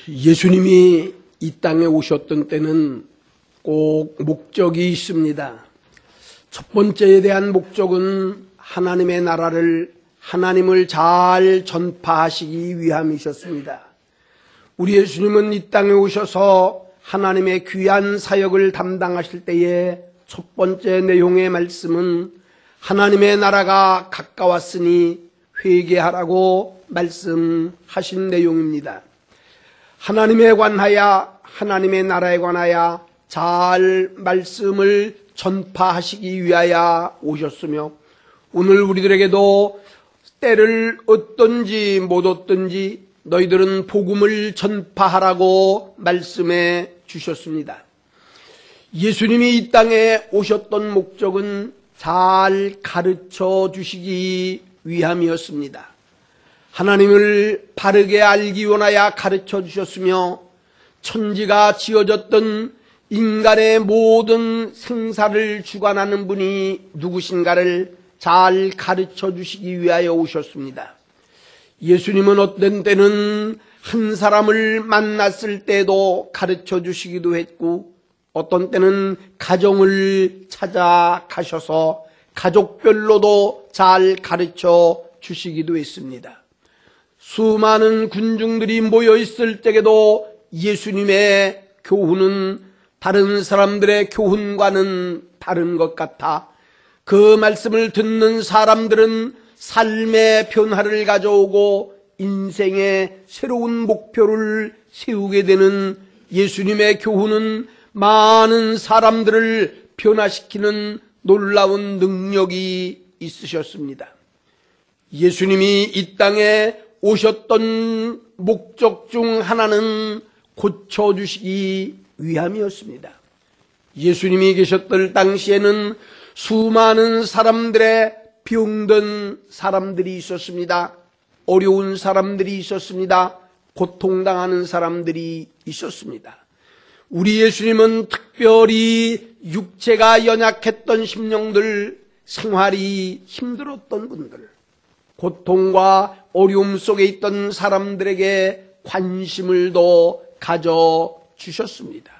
예수님이 이 땅에 오셨던 때는 꼭 목적이 있습니다. 첫 번째에 대한 목적은 하나님의 나라를, 하나님을 잘 전파하시기 위함이셨습니다. 우리 예수님은 이 땅에 오셔서 하나님의 귀한 사역을 담당하실 때에 첫 번째 내용의 말씀은 하나님의 나라가 가까웠으니 회개하라고 말씀하신 내용입니다. 하나님에 관하여, 하나님의 나라에 관하여 잘 말씀을 전파하시기 위하여 오셨으며, 오늘 우리들에게도 때를 얻든지 못 얻든지 너희들은 복음을 전파하라고 말씀해 주셨습니다. 예수님이 이 땅에 오셨던 목적은 잘 가르쳐 주시기 위함이었습니다. 하나님을 바르게 알기 원하여 가르쳐 주셨으며, 천지가 지어졌던 인간의 모든 생사를 주관하는 분이 누구신가를 잘 가르쳐 주시기 위하여 오셨습니다. 예수님은 어떤 때는 한 사람을 만났을 때도 가르쳐 주시기도 했고, 어떤 때는 가정을 찾아가셔서 가족별로도 잘 가르쳐 주시기도 했습니다. 수많은 군중들이 모여 있을 때에도 예수님의 교훈은 다른 사람들의 교훈과는 다른 것 같아 그 말씀을 듣는 사람들은 삶의 변화를 가져오고 인생의 새로운 목표를 세우게 되는 예수님의 교훈은 많은 사람들을 변화시키는 놀라운 능력이 있으셨습니다. 예수님이 이 땅에 오셨던 목적 중 하나는 고쳐주시기 위함이었습니다. 예수님이 계셨던 당시에는 수많은 사람들의 병든 사람들이 있었습니다. 어려운 사람들이 있었습니다. 고통당하는 사람들이 있었습니다. 우리 예수님은 특별히 육체가 연약했던 심령들, 생활이 힘들었던 분들, 고통과 어려움 속에 있던 사람들에게 관심을 더 가져주셨습니다.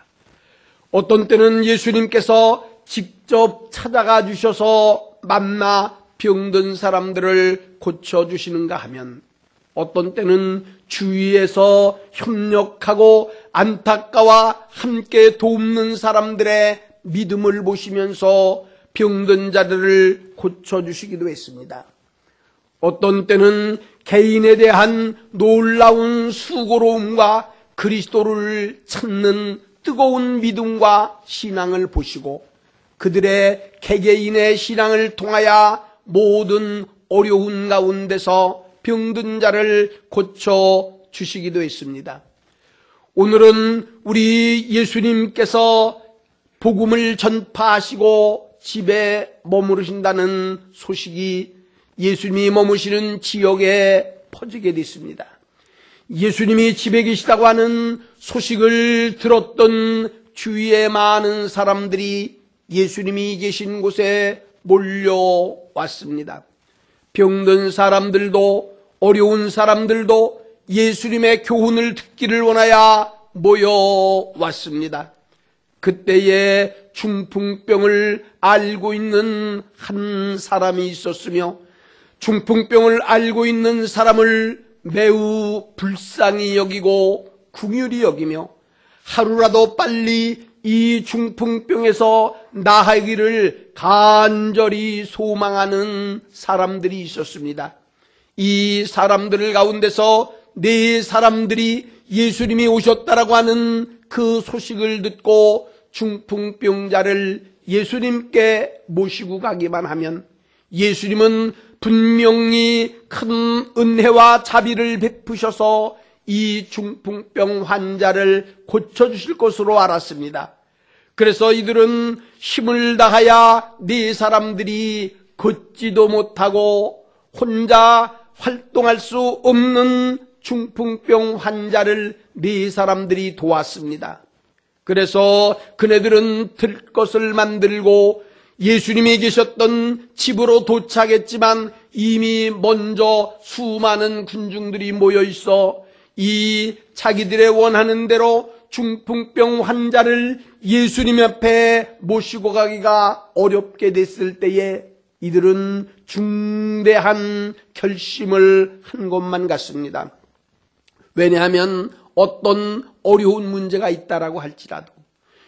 어떤 때는 예수님께서 직접 찾아가 주셔서 만나 병든 사람들을 고쳐주시는가 하면, 어떤 때는 주위에서 협력하고 안타까워 함께 돕는 사람들의 믿음을 보시면서 병든 자들을 고쳐주시기도 했습니다. 어떤 때는 개인에 대한 놀라운 수고로움과 그리스도를 찾는 뜨거운 믿음과 신앙을 보시고 그들의 개개인의 신앙을 통하여 모든 어려운 가운데서 병든 자를 고쳐주시기도 했습니다. 오늘은 우리 예수님께서 복음을 전파하시고 집에 머무르신다는 소식이 예수님이 머무시는 지역에 퍼지게 됐습니다. 예수님이 집에 계시다고 하는 소식을 들었던 주위의 많은 사람들이 예수님이 계신 곳에 몰려왔습니다. 병든 사람들도 어려운 사람들도 예수님의 교훈을 듣기를 원하여 모여왔습니다. 그때에 중풍병을 앓고 있는 한 사람이 있었으며, 중풍병을 앓고 있는 사람을 매우 불쌍히 여기고 긍휼히 여기며 하루라도 빨리 이 중풍병에서 나아가기를 간절히 소망하는 사람들이 있었습니다. 이 사람들 가운데서 네 사람들이 예수님이 오셨다라고 하는 그 소식을 듣고 중풍병자를 예수님께 모시고 가기만 하면 예수님은 분명히 큰 은혜와 자비를 베푸셔서 이 중풍병 환자를 고쳐주실 것으로 알았습니다. 그래서 이들은 힘을 다하여 네 사람들이 걷지도 못하고 혼자 활동할 수 없는 중풍병 환자를 네 사람들이 도왔습니다. 그래서 그네들은 들 것을 만들고 예수님이 계셨던 집으로 도착했지만 이미 먼저 수많은 군중들이 모여 있어 이 자기들의 원하는 대로 중풍병 환자를 예수님 앞에 모시고 가기가 어렵게 됐을 때에 이들은 중대한 결심을 한 것만 같습니다. 왜냐하면 어떤 어려운 문제가 있다라고 할지라도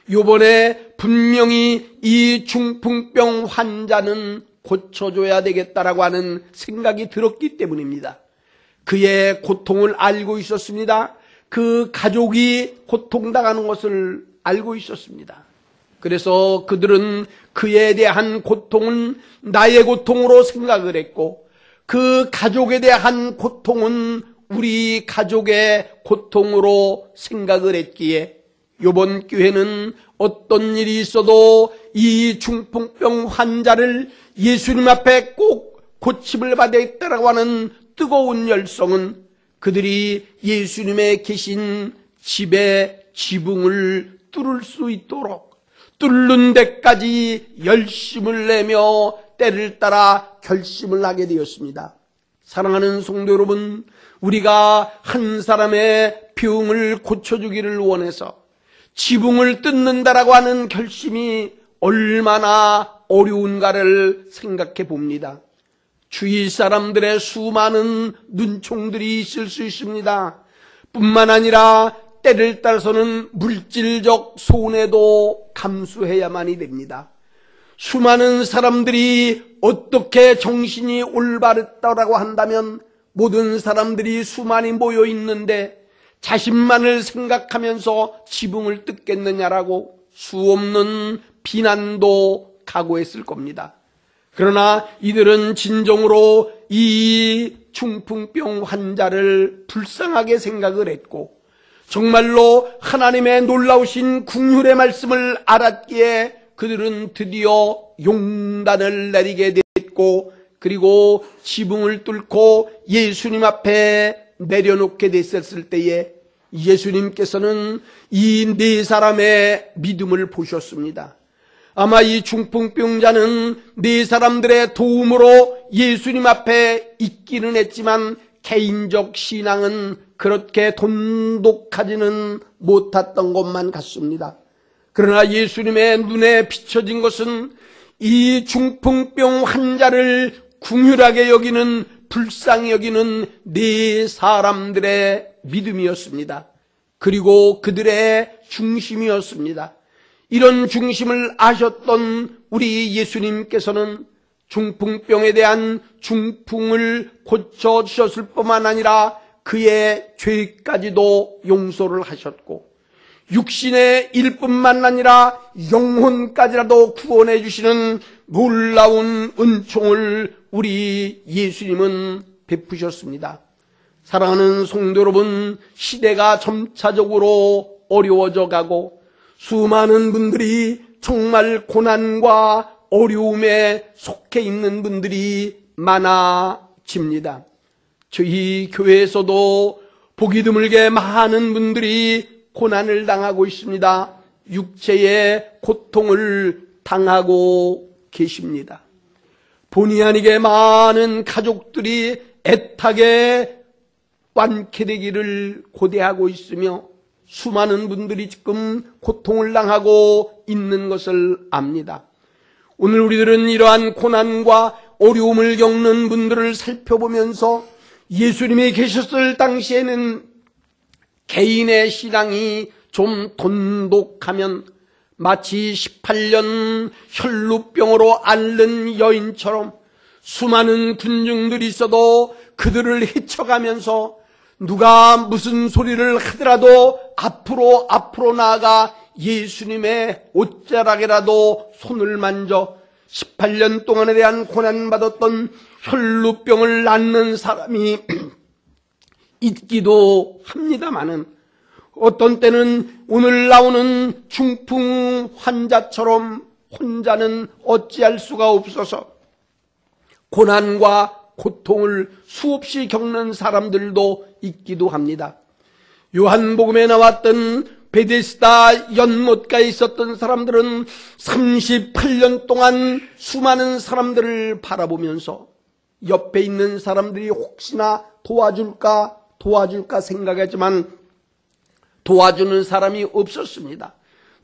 이번에 분명히 이 중풍병 환자는 고쳐줘야 되겠다라고 하는 생각이 들었기 때문입니다. 그의 고통을 알고 있었습니다. 그 가족이 고통당하는 것을 알고 있었습니다. 그래서 그들은 그에 대한 고통은 나의 고통으로 생각을 했고 그 가족에 대한 고통은 우리 가족의 고통으로 생각을 했기에 이번 교회는 어떤 일이 있어도 이 중풍병 환자를 예수님 앞에 꼭 고침을 받아야겠다라고 하는 뜨거운 열성은 그들이 예수님의 계신 집의 지붕을 뚫을 수 있도록 뚫는 데까지 열심을 내며 때를 따라 결심을 하게 되었습니다. 사랑하는 성도 여러분, 우리가 한 사람의 병을 고쳐주기를 원해서 지붕을 뜯는다라고 하는 결심이 얼마나 어려운가를 생각해 봅니다. 주위 사람들의 수많은 눈총들이 있을 수 있습니다. 뿐만 아니라 때를 따라서는 물질적 손해도 감수해야만이 됩니다. 수많은 사람들이 어떻게 정신이 올바르다고 한다면 모든 사람들이 수많이 모여 있는데 자신만을 생각하면서 지붕을 뜯겠느냐라고 수없는 비난도 각오했을 겁니다. 그러나 이들은 진정으로 이 중풍병 환자를 불쌍하게 생각을 했고 정말로 하나님의 놀라우신 긍휼의 말씀을 알았기에 그들은 드디어 용단을 내리게 됐고 그리고 지붕을 뚫고 예수님 앞에 내려놓게 됐었을 때에 예수님께서는 이 네 사람의 믿음을 보셨습니다. 아마 이 중풍병자는 네 사람들의 도움으로 예수님 앞에 있기는 했지만 개인적 신앙은 그렇게 돈독하지는 못했던 것만 같습니다. 그러나 예수님의 눈에 비춰진 것은 이 중풍병 환자를 긍휼하게 여기는 불쌍히 여기는 네 사람들의 믿음이었습니다. 그리고 그들의 중심이었습니다. 이런 중심을 아셨던 우리 예수님께서는 중풍병에 대한 중풍을 고쳐주셨을 뿐만 아니라 그의 죄까지도 용서를 하셨고 육신의 일뿐만 아니라 영혼까지라도 구원해 주시는 놀라운 은총을 우리 예수님은 베푸셨습니다. 사랑하는 성도 여러분, 시대가 점차적으로 어려워져 가고 수많은 분들이 정말 고난과 어려움에 속해 있는 분들이 많아집니다. 저희 교회에서도 보기 드물게 많은 분들이 고난을 당하고 있습니다. 육체의 고통을 당하고 계십니다. 본의 아니게 많은 가족들이 애타게 완쾌되기를 고대하고 있으며 수많은 분들이 지금 고통을 당하고 있는 것을 압니다. 오늘 우리들은 이러한 고난과 어려움을 겪는 분들을 살펴보면서 예수님이 계셨을 당시에는 개인의 신앙이 좀 돈독하면 마치 18년 혈루병으로 앓는 여인처럼 수많은 군중들이 있어도 그들을 헤쳐가면서 누가 무슨 소리를 하더라도 앞으로 나아가 예수님의 옷자락이라도 손을 만져 18년 동안에 대한 고난받았던 혈루병을 앓는 사람이 있기도 합니다마는 어떤 때는 오늘 나오는 중풍 환자처럼 혼자는 어찌할 수가 없어서 고난과 고통을 수없이 겪는 사람들도 있기도 합니다. 요한복음에 나왔던 베데스다 연못가에 있었던 사람들은 38년 동안 수많은 사람들을 바라보면서 옆에 있는 사람들이 혹시나 도와줄까 도와줄까 생각했지만 도와주는 사람이 없었습니다.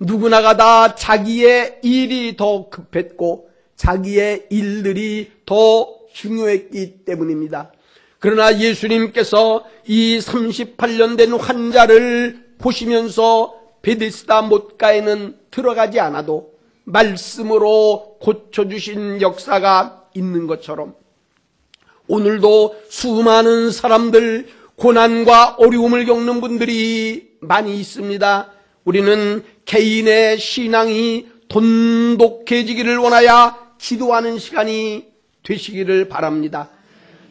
누구나가 다 자기의 일이 더 급했고 자기의 일들이 더 중요했기 때문입니다. 그러나 예수님께서 이 38년 된 환자를 보시면서 베데스다 못가에는 들어가지 않아도 말씀으로 고쳐주신 역사가 있는 것처럼 오늘도 수많은 사람들, 고난과 어려움을 겪는 분들이 많이 있습니다. 우리는 개인의 신앙이 돈독해지기를 원하여 기도하는 시간이 되시기를 바랍니다.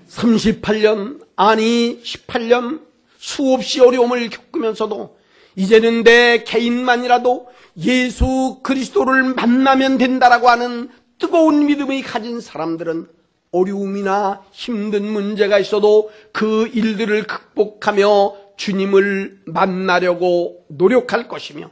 38년, 아니 18년 수없이 어려움을 겪으면서도 이제는 내 개인만이라도 예수 그리스도를 만나면 된다라고 하는 뜨거운 믿음이 가진 사람들은 어려움이나 힘든 문제가 있어도 그 일들을 극복하며 주님을 만나려고 노력할 것이며,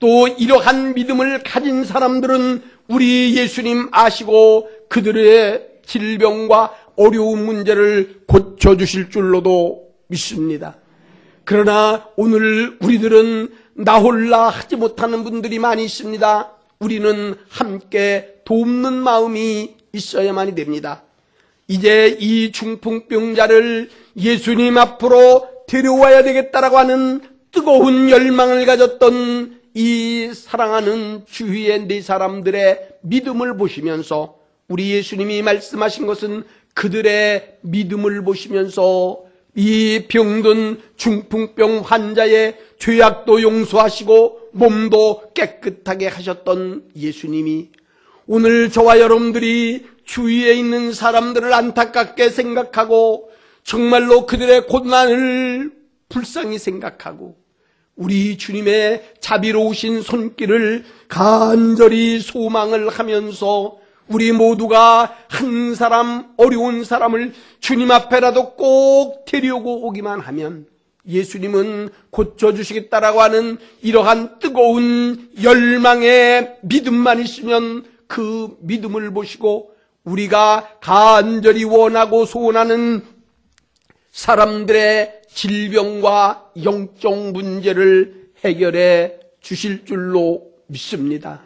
또 이러한 믿음을 가진 사람들은 우리 예수님 아시고 그들의 질병과 어려운 문제를 고쳐주실 줄로도 믿습니다. 그러나 오늘 우리들은 나 홀라 하지 못하는 분들이 많이 있습니다. 우리는 함께 돕는 마음이 있어야만이 됩니다. 이제 이 중풍병자를 예수님 앞으로 데려와야 되겠다라고 하는 뜨거운 열망을 가졌던 이 사랑하는 주위의 네 사람들의 믿음을 보시면서 우리 예수님이 말씀하신 것은 그들의 믿음을 보시면서 이 병든 중풍병 환자의 죄악도 용서하시고 몸도 깨끗하게 하셨던 예수님이 오늘 저와 여러분들이 주위에 있는 사람들을 안타깝게 생각하고 정말로 그들의 고난을 불쌍히 생각하고 우리 주님의 자비로우신 손길을 간절히 소망을 하면서 우리 모두가 한 사람, 어려운 사람을 주님 앞에라도 꼭 데려오고 오기만 하면 예수님은 고쳐주시겠다라고 하는 이러한 뜨거운 열망의 믿음만 있으면 그 믿음을 보시고 우리가 간절히 원하고 소원하는 사람들의 질병과 영적 문제를 해결해 주실 줄로 믿습니다.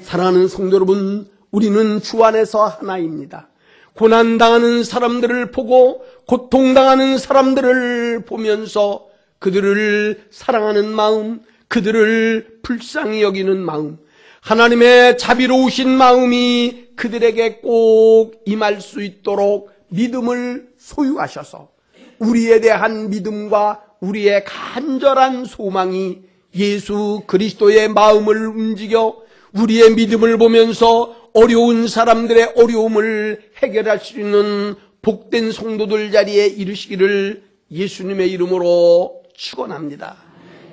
사랑하는 성도 여러분, 우리는 주 안에서 하나입니다. 고난당하는 사람들을 보고 고통당하는 사람들을 보면서 그들을 사랑하는 마음, 그들을 불쌍히 여기는 마음, 하나님의 자비로우신 마음이 그들에게 꼭 임할 수 있도록 믿음을 소유하셔서 우리에 대한 믿음과 우리의 간절한 소망이 예수 그리스도의 마음을 움직여 우리의 믿음을 보면서 어려운 사람들의 어려움을 해결할 수 있는 복된 성도들 자리에 이르시기를 예수님의 이름으로 축원합니다.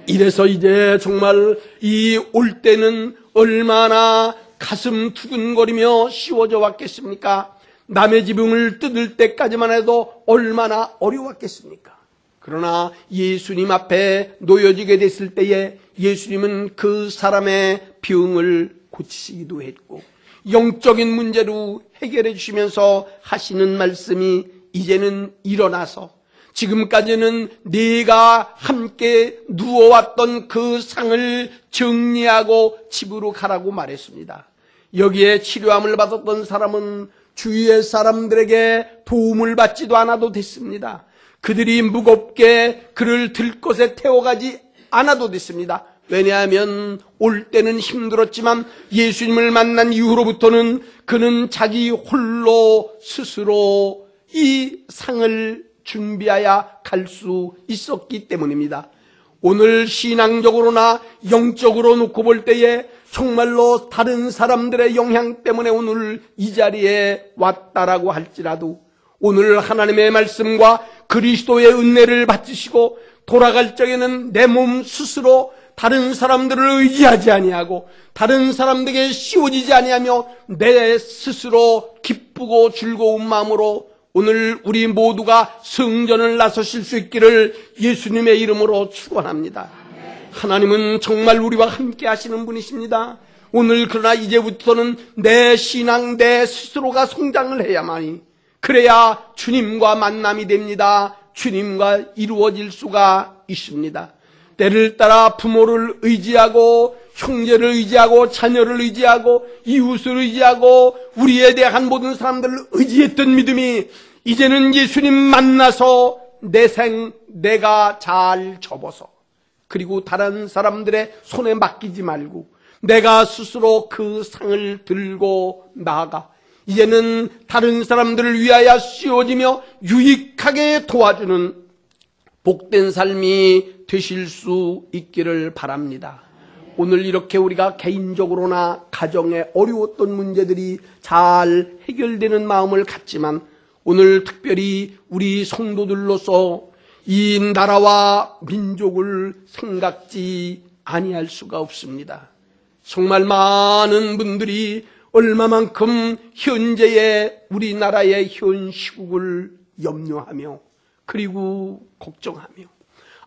이래서 이제 정말 이 올 때는 얼마나 가슴 두근거리며 쉬워져 왔겠습니까? 남의 지붕을 뜯을 때까지만 해도 얼마나 어려웠겠습니까? 그러나 예수님 앞에 놓여지게 됐을 때에 예수님은 그 사람의 병을 고치시기도 했고 영적인 문제로 해결해 주시면서 하시는 말씀이 이제는 일어나서 지금까지는 네가 함께 누워왔던 그 상을 정리하고 집으로 가라고 말했습니다. 여기에 치료함을 받았던 사람은 주위의 사람들에게 도움을 받지도 않아도 됐습니다. 그들이 무겁게 그를 들것에 태워가지 않아도 됐습니다. 왜냐하면 올 때는 힘들었지만 예수님을 만난 이후로부터는 그는 자기 홀로 스스로 이 상을 준비하여 갈 수 있었기 때문입니다. 오늘 신앙적으로나 영적으로 놓고 볼 때에 정말로 다른 사람들의 영향 때문에 오늘 이 자리에 왔다라고 할지라도 오늘 하나님의 말씀과 그리스도의 은혜를 받으시고 돌아갈 적에는 내 몸 스스로 다른 사람들을 의지하지 아니하고 다른 사람들에게 씌워지지 아니하며 내 스스로 기쁘고 즐거운 마음으로 오늘 우리 모두가 성전을 나서실 수 있기를 예수님의 이름으로 축원합니다. 하나님은 정말 우리와 함께 하시는 분이십니다. 오늘 그러나 이제부터는 내 신앙 내 스스로가 성장을 해야만이 그래야 주님과 만남이 됩니다. 주님과 이루어질 수가 있습니다. 때를 따라 부모를 의지하고 형제를 의지하고 자녀를 의지하고 이웃을 의지하고 우리에 대한 모든 사람들을 의지했던 믿음이 이제는 예수님 만나서 내 생 내가 잘 접어서 그리고 다른 사람들의 손에 맡기지 말고 내가 스스로 그 상을 들고 나아가 이제는 다른 사람들을 위하여 쓰여지며 유익하게 도와주는 복된 삶이 되실 수 있기를 바랍니다. 오늘 이렇게 우리가 개인적으로나 가정에 어려웠던 문제들이 잘 해결되는 마음을 갖지만 오늘 특별히 우리 성도들로서 이 나라와 민족을 생각지 아니할 수가 없습니다. 정말 많은 분들이 얼마만큼 현재의 우리나라의 현 시국을 염려하며 그리고 걱정하며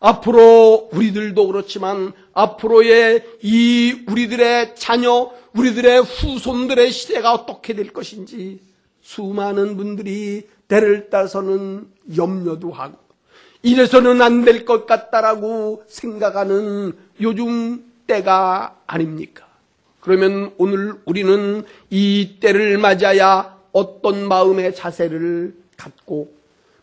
앞으로 우리들도 그렇지만 앞으로의 이 우리들의 자녀, 우리들의 후손들의 시대가 어떻게 될 것인지 수많은 분들이 때를 따서는 염려도 하고 이래서는 안 될 것 같다라고 생각하는 요즘 때가 아닙니까? 그러면 오늘 우리는 이 때를 맞아야 어떤 마음의 자세를 갖고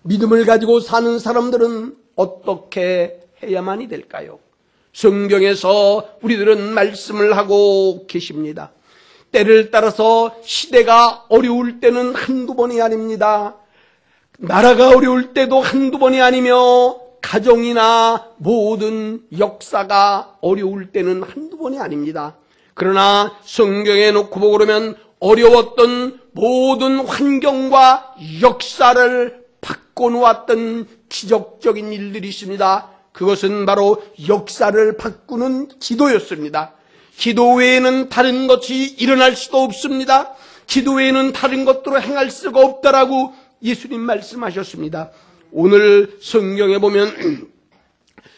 믿음을 가지고 사는 사람들은 어떻게 해야만이 될까요? 성경에서 우리들은 말씀을 하고 계십니다. 때를 따라서 시대가 어려울 때는 한두 번이 아닙니다. 나라가 어려울 때도 한두 번이 아니며 가정이나 모든 역사가 어려울 때는 한두 번이 아닙니다. 그러나 성경에 놓고 보고 그러면 어려웠던 모든 환경과 역사를 바꿔놓았던 기적적인 일들이 있습니다. 그것은 바로 역사를 바꾸는 기도였습니다. 기도 외에는 다른 것이 일어날 수도 없습니다. 기도 외에는 다른 것들로 행할 수가 없다라고 예수님 말씀하셨습니다. 오늘 성경에 보면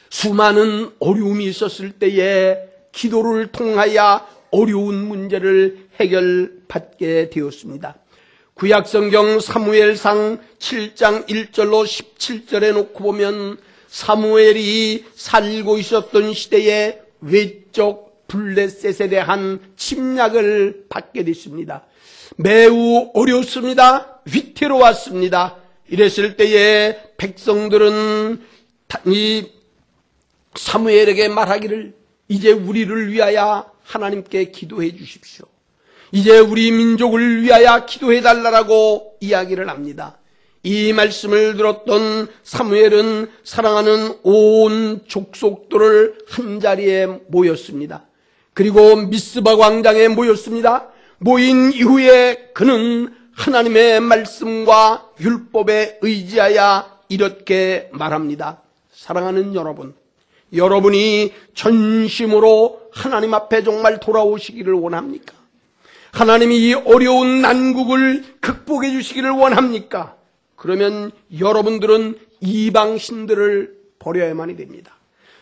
수많은 어려움이 있었을 때에 기도를 통하여 어려운 문제를 해결받게 되었습니다. 구약성경 사무엘상 7장 1절로 17절에 놓고 보면 사무엘이 살고 있었던 시대에 외적 블레셋에 대한 침략을 받게 됐습니다. 매우 어려웠습니다. 위태로웠습니다. 이랬을 때에 백성들은 이 사무엘에게 말하기를 이제 우리를 위하여 하나님께 기도해 주십시오. 이제 우리 민족을 위하여 기도해 달라고 이야기를 합니다. 이 말씀을 들었던 사무엘은 사랑하는 온 족속들을 한자리에 모였습니다. 그리고 미스바 광장에 모였습니다. 모인 이후에 그는 하나님의 말씀과 율법에 의지하여 이렇게 말합니다. 사랑하는 여러분, 여러분이 전심으로 하나님 앞에 정말 돌아오시기를 원합니까? 하나님이 이 어려운 난국을 극복해 주시기를 원합니까? 그러면 여러분들은 이방신들을 버려야만이 됩니다.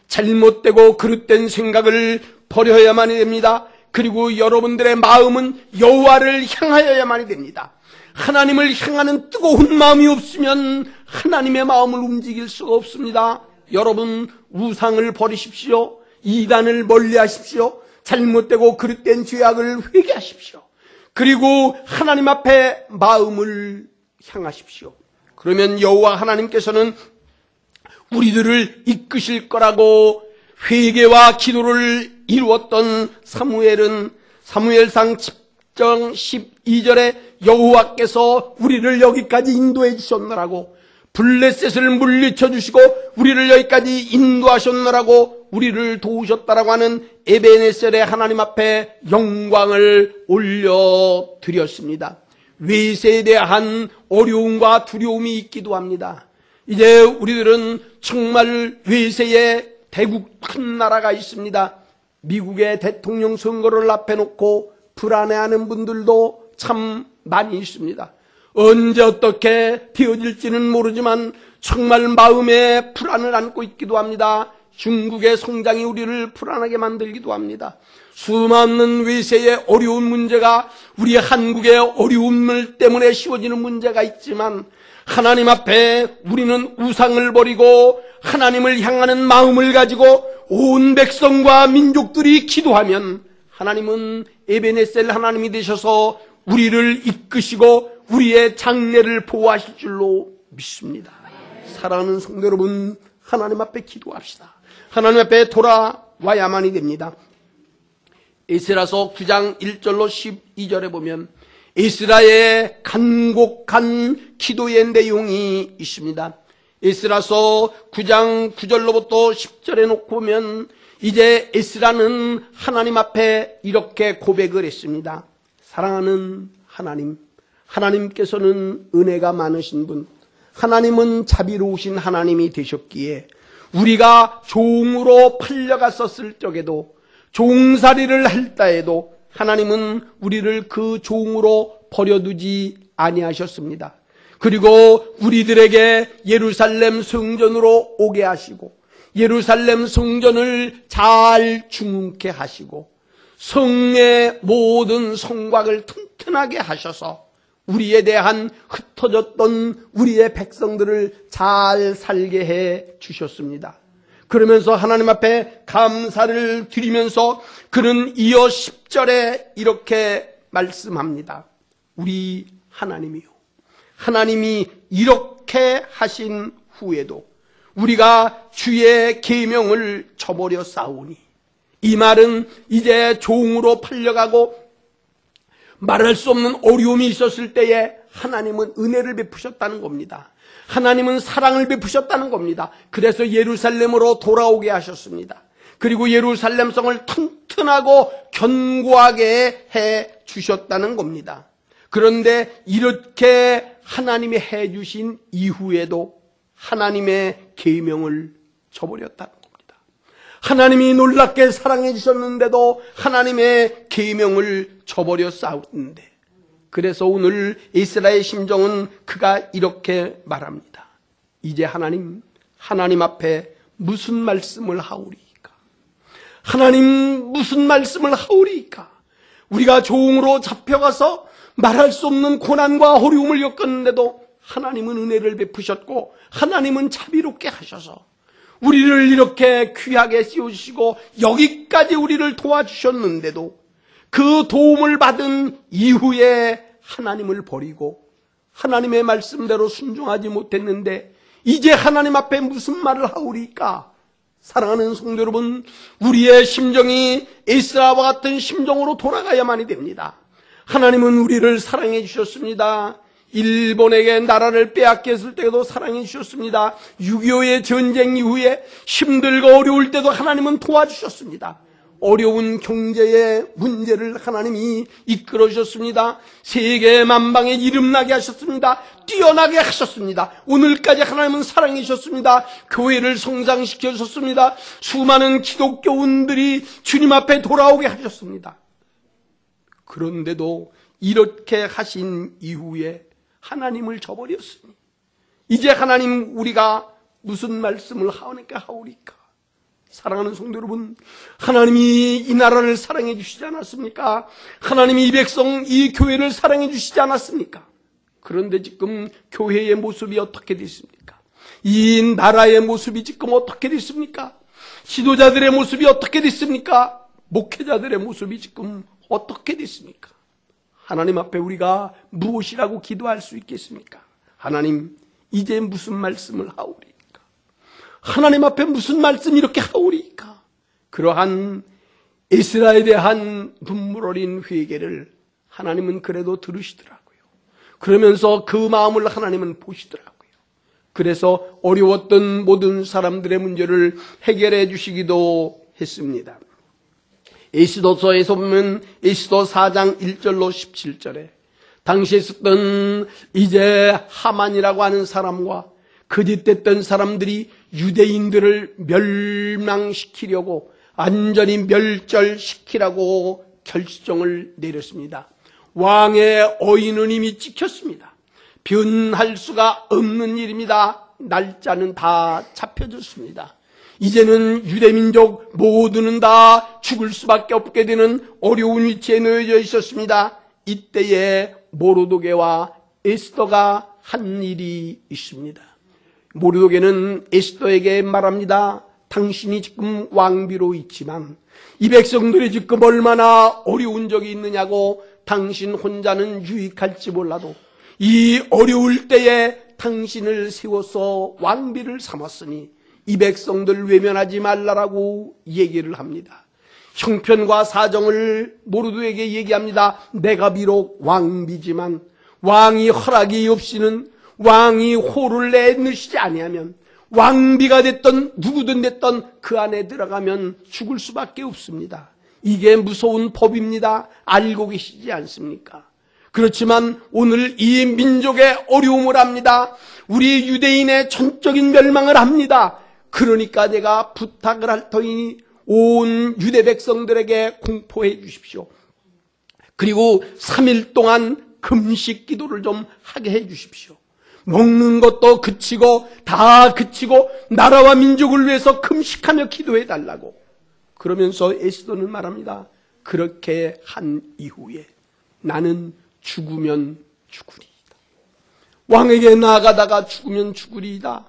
잘못되고 그릇된 생각을 버려야만이 됩니다. 그리고 여러분들의 마음은 여호와를 향하여야만이 됩니다. 하나님을 향하는 뜨거운 마음이 없으면 하나님의 마음을 움직일 수가 없습니다. 여러분 우상을 버리십시오. 이단을 멀리하십시오. 잘못되고 그릇된 죄악을 회개하십시오. 그리고 하나님 앞에 마음을 향하십시오. 그러면 여호와 하나님께서는 우리들을 이끄실 거라고 회개와 기도를 이루었던 사무엘은 사무엘상 10장 12절에 여호와께서 우리를 여기까지 인도해 주셨노라고, 블레셋을 물리쳐 주시고 우리를 여기까지 인도하셨노라고, 우리를 도우셨다라고 하는 에베네셀의 하나님 앞에 영광을 올려드렸습니다. 외세에 대한 어려움과 두려움이 있기도 합니다. 이제 우리들은 정말 외세에 대국 큰 나라가 있습니다. 미국의 대통령 선거를 앞에 놓고 불안해하는 분들도 참 많이 있습니다. 언제 어떻게 되어질지는 모르지만 정말 마음에 불안을 안고 있기도 합니다. 중국의 성장이 우리를 불안하게 만들기도 합니다. 수많은 외세의 어려운 문제가 우리 한국의 어려움을 때문에 씌워지는 문제가 있지만 하나님 앞에 우리는 우상을 버리고 하나님을 향하는 마음을 가지고 온 백성과 민족들이 기도하면 하나님은 에베네셀 하나님이 되셔서 우리를 이끄시고 우리의 장래를 보호하실 줄로 믿습니다. 사랑하는 성도 여러분, 하나님 앞에 기도합시다. 하나님 앞에 돌아와야만이 됩니다. 에스라서 9장 1절로 12절에 보면 에스라의 간곡한 기도의 내용이 있습니다. 에스라서 9장 9절로부터 10절에 놓고 보면 이제 에스라는 하나님 앞에 이렇게 고백을 했습니다. 사랑하는 하나님, 하나님께서는 은혜가 많으신 분, 하나님은 자비로우신 하나님이 되셨기에 우리가 종으로 팔려갔었을 적에도 종살이를 할 때에도 하나님은 우리를 그 종으로 버려두지 아니하셨습니다. 그리고 우리들에게 예루살렘 성전으로 오게 하시고 예루살렘 성전을 잘 중케 하시고 성의 모든 성곽을 튼튼하게 하셔서 우리에 대한 흩어졌던 우리의 백성들을 잘 살게 해 주셨습니다. 그러면서 하나님 앞에 감사를 드리면서 그는 이어 10절에 이렇게 말씀합니다. 우리 하나님이요, 하나님이 이렇게 하신 후에도 우리가 주의 계명을 저버려 싸우니, 이 말은 이제 종으로 팔려가고 말할 수 없는 어려움이 있었을 때에 하나님은 은혜를 베푸셨다는 겁니다. 하나님은 사랑을 베푸셨다는 겁니다. 그래서 예루살렘으로 돌아오게 하셨습니다. 그리고 예루살렘 성을 튼튼하고 견고하게 해 주셨다는 겁니다. 그런데 이렇게 하나님이 해 주신 이후에도 하나님의 계명을 저버렸다는 겁니다. 하나님이 놀랍게 사랑해 주셨는데도 하나님의 계명을 저버려 싸웠는데, 그래서 오늘 에스라의 심정은 그가 이렇게 말합니다. 이제 하나님 앞에 무슨 말씀을 하오리이까? 하나님 무슨 말씀을 하오리이까? 우리가 종으로 잡혀가서 말할 수 없는 고난과 어려움을 겪었는데도 하나님은 은혜를 베푸셨고 하나님은 자비롭게 하셔서 우리를 이렇게 귀하게 씌우시고 여기까지 우리를 도와주셨는데도 그 도움을 받은 이후에 하나님을 버리고 하나님의 말씀대로 순종하지 못했는데 이제 하나님 앞에 무슨 말을 하오리까? 사랑하는 성도 여러분, 우리의 심정이 에스라와 같은 심정으로 돌아가야만이 됩니다. 하나님은 우리를 사랑해 주셨습니다. 일본에게 나라를 빼앗겼을 때도 사랑해 주셨습니다. 6.25의 전쟁 이후에 힘들고 어려울 때도 하나님은 도와주셨습니다. 어려운 경제의 문제를 하나님이 이끌어 주셨습니다. 세계 만방에 이름나게 하셨습니다. 뛰어나게 하셨습니다. 오늘까지 하나님은 사랑해 주셨습니다. 교회를 성장시켜 주셨습니다. 수많은 기독교인들이 주님 앞에 돌아오게 하셨습니다. 그런데도 이렇게 하신 이후에 하나님을 저버렸으니 이제 하나님 우리가 무슨 말씀을 하오니까? 사랑하는 성도 여러분, 하나님이 이 나라를 사랑해 주시지 않았습니까? 하나님이 이 백성, 이 교회를 사랑해 주시지 않았습니까? 그런데 지금 교회의 모습이 어떻게 됐습니까? 이 나라의 모습이 지금 어떻게 됐습니까? 지도자들의 모습이 어떻게 됐습니까? 목회자들의 모습이 지금 어떻게 됐습니까? 하나님 앞에 우리가 무엇이라고 기도할 수 있겠습니까? 하나님, 이제 무슨 말씀을 하오리까? 하나님 앞에 무슨 말씀 이렇게 하오리까? 그러한 에스라에 대한 눈물 어린 회개를 하나님은 그래도 들으시더라고요. 그러면서 그 마음을 하나님은 보시더라고요. 그래서 어려웠던 모든 사람들의 문제를 해결해 주시기도 했습니다. 에스더서에서 보면 에스더 4장 1절로 17절에 당시에 있었던 이제 하만이라고 하는 사람과 거짓됐던 사람들이 유대인들을 멸망시키려고 완전히 멸절시키라고 결정을 내렸습니다. 왕의 어인은 이미 찍혔습니다. 변할 수가 없는 일입니다. 날짜는 다 잡혀졌습니다. 이제는 유대민족 모두는 다 죽을 수밖에 없게 되는 어려운 위치에 놓여져 있었습니다. 이때에 모르드게와 에스더가 한 일이 있습니다. 모르드게는 에스더에게 말합니다. 당신이 지금 왕비로 있지만 이 백성들이 지금 얼마나 어려운 적이 있느냐고, 당신 혼자는 유익할지 몰라도 이 어려울 때에 당신을 세워서 왕비를 삼았으니 이 백성들 외면하지 말라라고 얘기를 합니다. 형편과 사정을 모르드에게 얘기합니다. 내가 비록 왕비지만 왕이 허락이 없이는, 왕이 호를 내놓으시지 아니하면, 왕비가 됐던 누구든 됐던 그 안에 들어가면 죽을 수밖에 없습니다. 이게 무서운 법입니다. 알고 계시지 않습니까? 그렇지만 오늘 이 민족의 어려움을 합니다. 우리 유대인의 전적인 멸망을 합니다. 그러니까 내가 부탁을 할 터이니 온 유대 백성들에게 공포해 주십시오. 그리고 3일 동안 금식 기도를 좀 하게 해 주십시오. 먹는 것도 그치고 다 그치고 나라와 민족을 위해서 금식하며 기도해 달라고. 그러면서 에스더는 말합니다. 그렇게 한 이후에 나는 죽으면 죽으리이다. 왕에게 나아가다가 죽으면 죽으리이다.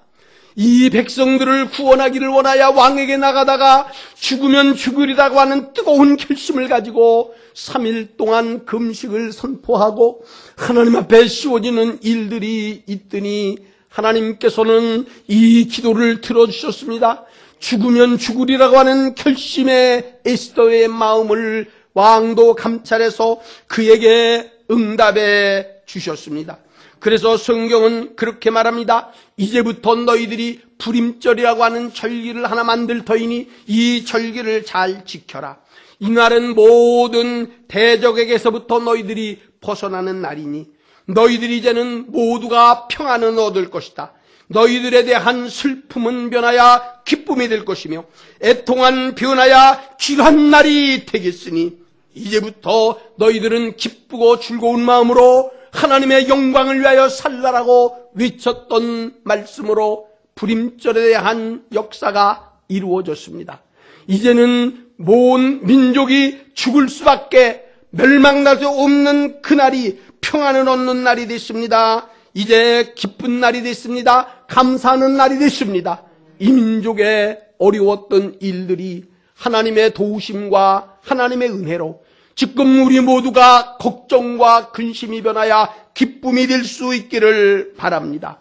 이 백성들을 구원하기를 원하여 왕에게 나가다가 죽으면 죽으리라고 하는 뜨거운 결심을 가지고 3일 동안 금식을 선포하고 하나님 앞에 씌워지는 일들이 있더니 하나님께서는 이 기도를 들어주셨습니다. 죽으면 죽으리라고 하는 결심의 에스더의 마음을 왕도 감찰해서 그에게 응답해 주셨습니다. 그래서 성경은 그렇게 말합니다. 이제부터 너희들이 불임절이라고 하는 절기를 하나 만들 터이니 이 절기를 잘 지켜라. 이날은 모든 대적에게서부터 너희들이 벗어나는 날이니 너희들이 이제는 모두가 평안을 얻을 것이다. 너희들에 대한 슬픔은 변하여 기쁨이 될 것이며 애통한 변하여 귀한 날이 되겠으니 이제부터 너희들은 기쁘고 즐거운 마음으로 하나님의 영광을 위하여 살라라고 외쳤던 말씀으로 불임절에 대한 역사가 이루어졌습니다. 이제는 모든 민족이 죽을 수밖에 멸망날 수 없는 그날이 평안을 얻는 날이 됐습니다. 이제 기쁜 날이 됐습니다. 감사하는 날이 됐습니다. 이 민족의 어려웠던 일들이 하나님의 도우심과 하나님의 은혜로 지금 우리 모두가 걱정과 근심이 변하여 기쁨이 될 수 있기를 바랍니다.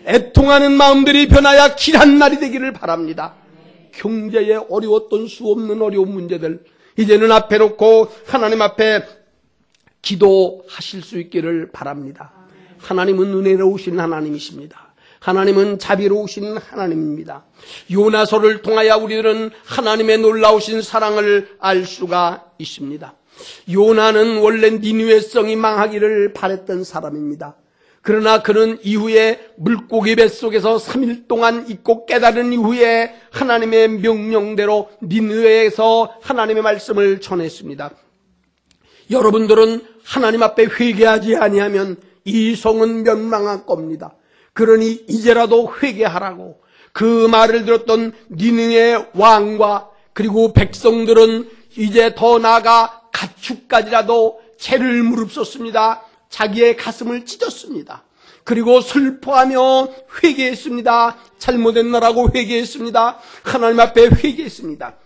애통하는 마음들이 변하여 길한 날이 되기를 바랍니다. 경제에 어려웠던 수 없는 어려운 문제들 이제는 앞에 놓고 하나님 앞에 기도하실 수 있기를 바랍니다. 하나님은 은혜로우신 하나님이십니다. 하나님은 자비로우신 하나님입니다. 요나서를 통하여 우리들은 하나님의 놀라우신 사랑을 알 수가 있습니다. 요나는 원래 니느웨 성이 망하기를 바랬던 사람입니다. 그러나 그는 이후에 물고기 뱃속에서 3일 동안 있고 깨달은 이후에 하나님의 명령대로 니느웨에서 하나님의 말씀을 전했습니다. 여러분들은 하나님 앞에 회개하지 아니하면 이 성은 멸망할 겁니다. 그러니 이제라도 회개하라고 그 말을 들었던 니느웨 왕과 그리고 백성들은 이제 더 나아가 가축까지라도 죄를 무릅썼습니다. 자기의 가슴을 찢었습니다. 그리고 슬퍼하며 회개했습니다. 잘못했나라고 회개했습니다. 하나님 앞에 회개했습니다.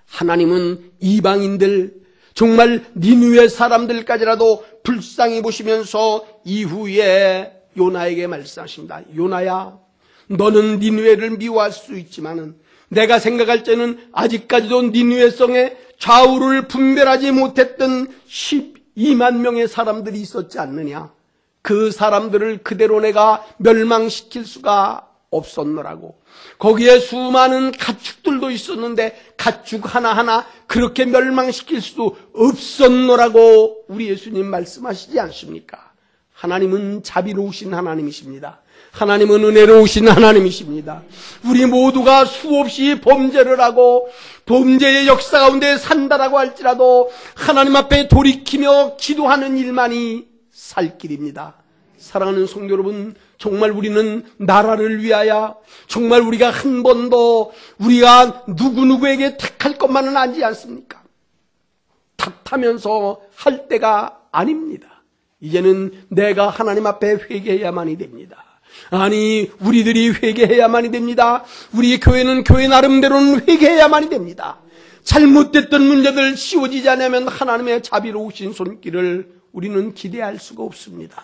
하나님은 이방인들 정말 니느웨 사람들까지라도 불쌍히 보시면서 이후에 요나에게 말씀하십니다. 요나야, 너는 니느웨를 미워할 수 있지만은 내가 생각할 때는 아직까지도 니느웨 성에 좌우를 분별하지 못했던 12만 명의 사람들이 있었지 않느냐. 그 사람들을 그대로 내가 멸망시킬 수가 없었노라고. 거기에 수많은 가축들도 있었는데 가축 하나하나 그렇게 멸망시킬 수도 없었노라고 우리 예수님 말씀하시지 않습니까? 하나님은 자비로우신 하나님이십니다. 하나님은 은혜로우신 하나님이십니다. 우리 모두가 수없이 범죄를 하고 범죄의 역사 가운데 산다라고 할지라도 하나님 앞에 돌이키며 기도하는 일만이 살 길입니다. 사랑하는 성도 여러분, 정말 우리는 나라를 위하여 정말 우리가 한 번도 우리가 누구누구에게 택할 것만은 아니지 않습니까? 탓하면서 할 때가 아닙니다. 이제는 내가 하나님 앞에 회개해야만이 됩니다. 아니, 우리들이 회개해야만이 됩니다. 우리 교회는 교회 나름대로는 회개해야만이 됩니다. 잘못됐던 문제들 씌워지지 않으면 하나님의 자비로우신 손길을 우리는 기대할 수가 없습니다.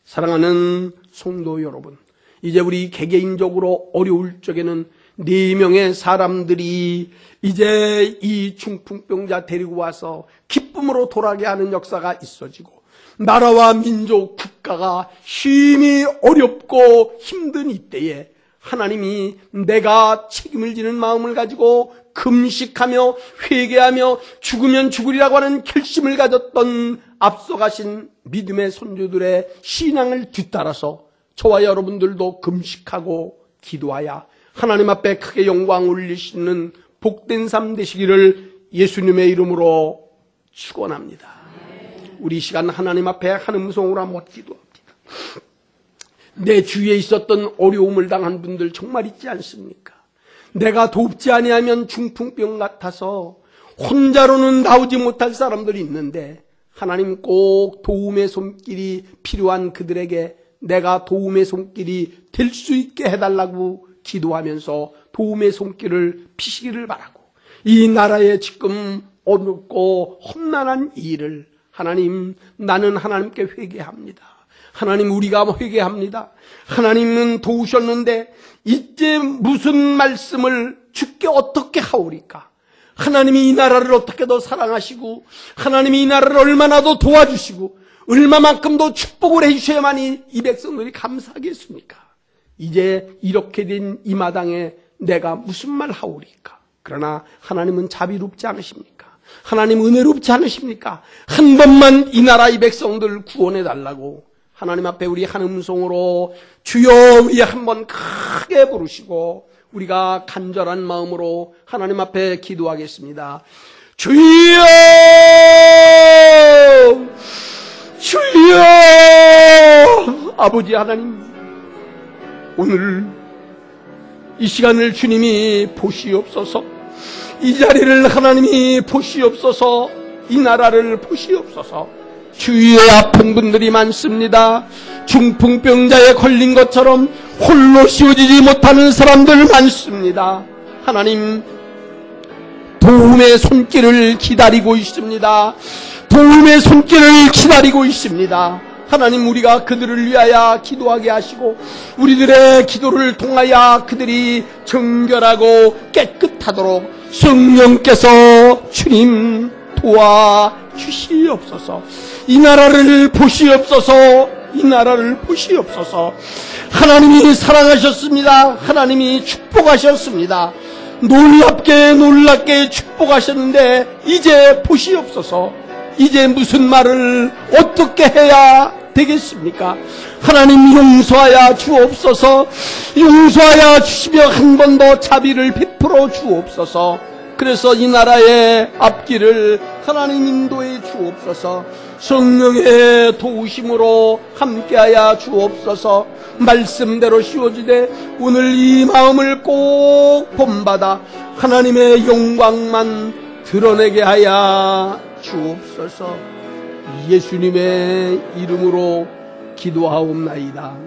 사랑하는 성도 여러분, 이제 우리 개개인적으로 어려울 적에는 4명의 사람들이 이제 이 중풍병자 데리고 와서 기쁨으로 돌아가게 하는 역사가 있어지고, 나라와 민족, 국가가 힘이 어렵고 힘든 이때에 하나님이 내가 책임을 지는 마음을 가지고 금식하며 회개하며 죽으면 죽으리라고 하는 결심을 가졌던 앞서가신 믿음의 선조들의 신앙을 뒤따라서 저와 여러분들도 금식하고 기도하여 하나님 앞에 크게 영광 올리시는 복된 삶 되시기를 예수님의 이름으로 축원합니다. 우리 시간 하나님 앞에 한 음성으로 한번 기도합니다. 내 주위에 있었던 어려움을 당한 분들 정말 있지 않습니까? 내가 돕지 아니하면 중풍병 같아서 혼자로는 나오지 못할 사람들이 있는데, 하나님 꼭 도움의 손길이 필요한 그들에게 내가 도움의 손길이 될 수 있게 해달라고 기도하면서 도움의 손길을 피시기를 바라고, 이 나라에 지금 어렵고 험난한 일을 하나님, 나는 하나님께 회개합니다. 하나님, 우리가 회개합니다. 하나님은 도우셨는데 이제 무슨 말씀을 주께 어떻게 하오리까? 하나님이 이 나라를 어떻게 더 사랑하시고, 하나님이 이 나라를 얼마나 더 도와주시고 얼마만큼 더 축복을 해주셔야만이 이 백성들이 감사하겠습니까? 이제 이렇게 된 이 마당에 내가 무슨 말 하오리까? 그러나 하나님은 자비롭지 않으십니까? 하나님 은혜롭지 않으십니까? 한 번만 이 나라 이 백성들 구원해 달라고 하나님 앞에 우리 한 음성으로 주여 위에 한번 크게 부르시고 우리가 간절한 마음으로 하나님 앞에 기도하겠습니다. 주여, 주여. 아버지 하나님, 오늘 이 시간을 주님이 보시옵소서. 이 자리를 하나님이 보시옵소서. 이 나라를 보시옵소서. 주위에 아픈 분들이 많습니다. 중풍병자에 걸린 것처럼 홀로 씌워지지 못하는 사람들 많습니다. 하나님, 도움의 손길을 기다리고 있습니다. 도움의 손길을 기다리고 있습니다. 하나님, 우리가 그들을 위하여 기도하게 하시고 우리들의 기도를 통하여 그들이 정결하고 깨끗하도록 성령께서 주님 도와주시옵소서. 이 나라를 보시옵소서. 이 나라를 보시옵소서. 하나님이 사랑하셨습니다. 하나님이 축복하셨습니다. 놀랍게 축복하셨는데 이제 보시옵소서. 이제 무슨 말을 어떻게 해야 되겠습니까? 하나님, 용서하여 주옵소서. 용서하여 주시며 한 번 더 자비를 베풀어 주옵소서. 그래서 이 나라의 앞길을 하나님 인도해 주옵소서. 성령의 도우심으로 함께하여 주옵소서. 말씀대로 씌워지되 오늘 이 마음을 꼭 본받아 하나님의 영광만 드러내게 하여 주옵소서. 예수님의 이름으로 기도하옵나이다.